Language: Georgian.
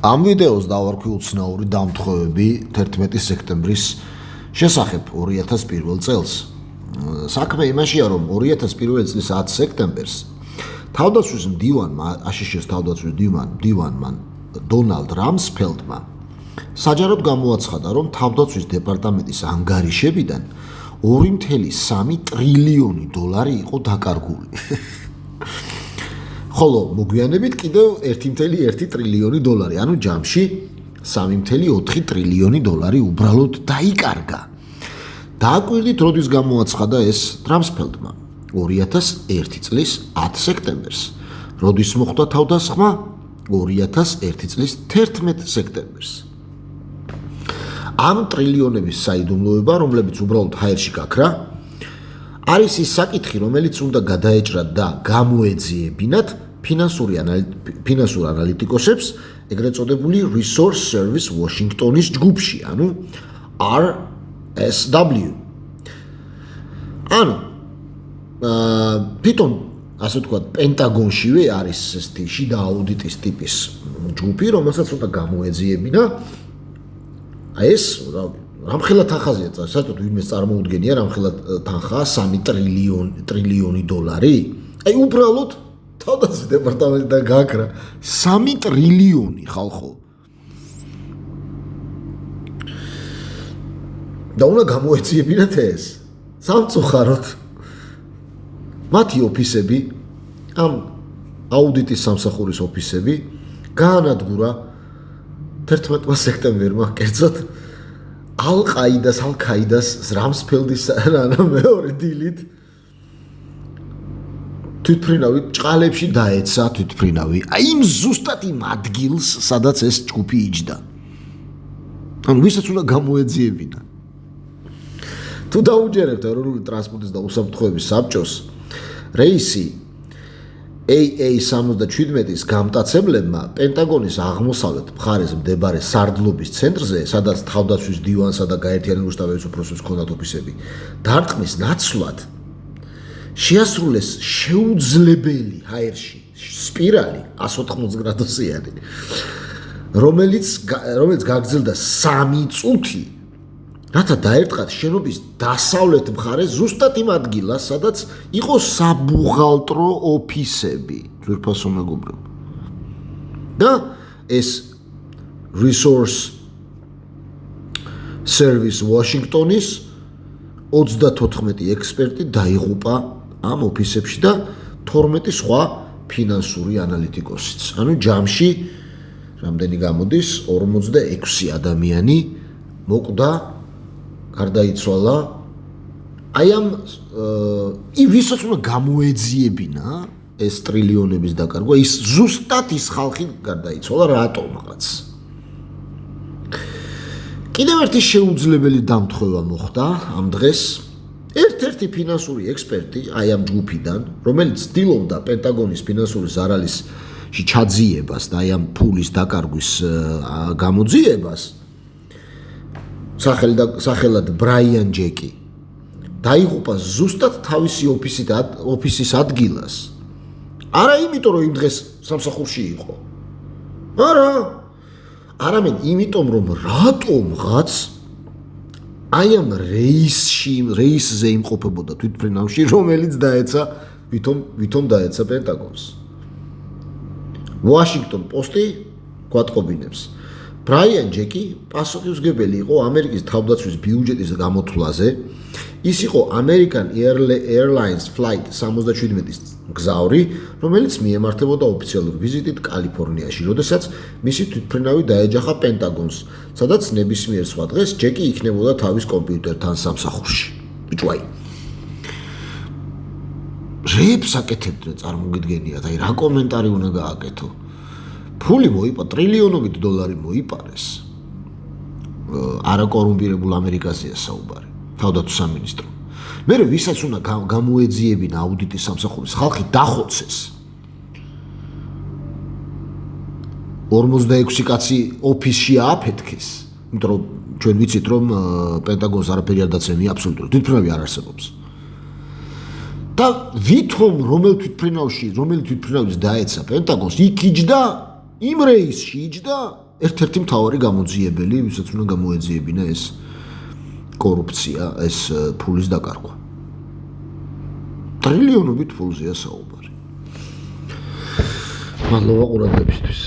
Am ვიდეოს დავარქვი უცნაური დამთხოვები 11 სექტემბრის შესახებ 2001 წელს. საქმე იმაშია, რომ 2001 წლის 10 სექტემბერს თავდაცვის მდივანმა, აშშ-ის თავდაცვის მდივანმა დონალდ რამსფელდმა საჯაროდ გამოაცხადა, რომ თავდაცვის დეპარტამენტის ანგარიშებიდან 2.3 ტრილიონი დოლარი იყო დაკარგული. ხოლო მოგვიანებით კიდევ 1.1 ტრილიონი დოლარი, ანუ ჯამში 3.4 ტრილიონი დოლარი უბრალოდ დაიკარგა. დააკვირდით, როდის გამოაცხადა ეს რამსფელდმა? 2001 წლის 10 სექტემბერს. როდის მოხდა თავდასხმა? 2001 წლის 11 სექტემბერს. ამ ტრილიონების საიდუმლოება, რომლებიც უბრალოდ ჰაერში გაქრა, არის ის საკითხი, რომელიც უნდა გადაეჭრათ და გამოეძიებინათ ფინანსურ ანალიტიკოსებს, ეგრეთ წოდებული Resource Service Washington-ის ჯგუფში, ანუ RSW. ანუ თვითონ ასე ვთქვათ, პენტაგონშივე არის ეს შიდა აუდიტის ტიპის ჯგუფი, რომელსაც უნდა გამოეძიებინა ეს რამხელა თანხაზეა, საერთოდ ვინმე წარმოუდგენია რამხელა თანხაა 3 ტრილიონი დოლარი? აი უბრალოდ თავდაცვის დეპარტამენტიდან გაქრა 3 ტრილიონი ხალხო. და უნდა გამოეძიებინათ ეს. სამწუხაროდ მათი ოფისები, ამ აუდიტის სამსახურის ოფისები გაანადგურა 11 სექტემბერმა, კერძოდ ალ-ყაიდას რამსფელდის მეორე დილით თვითმფრინავი ჭყალებში დაეცა თვითმფრინავი. აი იმ ზუსტად იმ ადგილს, სადაც ეს ჯგუფი იჯდა. ანუ ვისაც უნდა გამოეძიებინა. თუ დაუჯერებთ ეროვნული ტრანსპორტის და უსაფრთხოების საბჭოს, რეისი AA-77-ის გამტაცებლებმა პენტაგონის აღმოსავლეთ მხარეს მდებარე სარდლობის ცენტრზე, სადაც თავდაცვის დივანსა და გაერთიანებული შტატების უფროსებს ჰქონდათ ოფისები, დარტყმის ნაცვლად შეასრულეს შეუძლებელი ჰაერში სპირალი 180 გრადუსიანი, რომელიც გაგრძელდა 3 წუთი, რათა დაერტყათ შენობის დასავლეთ მხარეს ზუსტად იმ ადგილას, სადაც იყო საბუღალტრო ოფისები, ძვირფასო მეგობრებო. და ეს Resource Service Washington-ის 34 ექსპერტი დაიღუპა ამ ოფისებში და 12 სხვა ფინანსური ანალიტიკოსიც. ანუ ჯამში რამდენი გამოდის 46 ადამიანი მოკვდა, გარდაიცვალა. აი ამ ვისაც უნდა გამოეძიებინა ეს ტრილიონების დაკარგვა, ის ზუსტად ის ხალხი გარდაიცვალა რატომღაც. კიდევ ერთი შეუძლებელი დამთხოვება მოხდა ამ დღეს. ერთ-ერთი ფინანსური ექსპერტი აი ამ ჯგუფიდან, რომელიც ცდილობდა პენტაგონის ფინანსური ზარალისში ჩაძიებას და აი ამ ფულის დაკარგვის გამოძიებას, სახელად ბრაიან ჯეკი, დაიღუპა ზუსტად თავისი ოფისის ადგილას. არა იმიტომ, რომ იმ დღეს სამსახურში იყო. არამედ იმიტომ, რომ რატომღაც აი ამ რეისზე იმყოფებოდა თვითმფრინავში, რომელიც ვითომ დაეცა პენტაგონს. Washington Post-ი გვატყობინებს. ბრაიან ჯეკი პასუხისმგებელი იყო ამერიკის თავდაცვის ბიუჯეტის გამოთვლაზე. ის იყო American Airlines Flight 77-ის მგზავრი, რომელიც მიემართებოდა ოფიციალურ ვიზიტით კალიფორნიაში, როდესაც მისი თვითმფრინავი დაეჯახა პენტაგონს, სადაც ნებისმიერ სხვა დღეს ჯეკი იქნებოდა თავის კომპიუტერთან სამსახურში. ბიჭვაი. რეებს აკეთებდნენ, წარმოგიდგენიათ, აი რა კომენტარი უნდა გააკეთო. ფული ტრილიონობით დოლარი მოიპარეს. არაკორუმპირებულ ამერიკაზეა საუბარი, თავდაცვის სამინისტრო. მე ვისაც უნდა გამოეძიებინა აუდიტის სამსახურის ხალხი დახოცეს. 46 კაცი ოფისში ააფეთქეს, იმიტომ რომ ჩვენ ვიცით, რომ პენტაგონს არაფერი არ დაცემია აბსოლუტურად, თვითმფრინავი არ არსებობს. და ვითომ რომელი თვითმფრინავის დაეცა პენტაგონს, იქ იჯდა იმ რეისში იჯდა ერთ-ერთი მთავარი გამოძიებელი, ვისაც უნდა გამოეძიებინა ეს კორუფცია, ეს ფულის დაკარგვა. ტრილიონობით ფულზეა საუბარი. მადლობა ყურადღებისთვის.